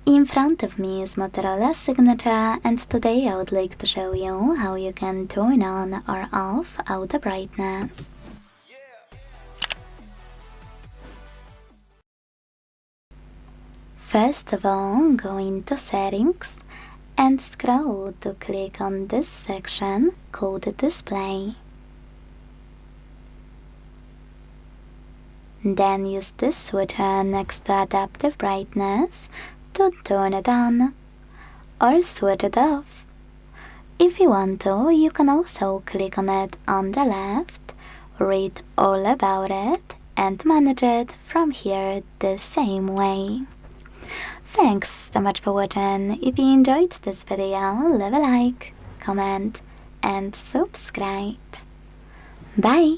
In front of me is Motorola Signature, and today I would like to show you how you can turn on or off auto brightness. First of all, go into Settings and scroll to click on this section called Display. Then use this switcher next to Adaptive Brightness to turn it on or switch it off. If you want to, you can also click on it on the left, read all about it, and manage it from here the same way. Thanks so much for watching. If you enjoyed this video, leave a like, comment, and subscribe. Bye!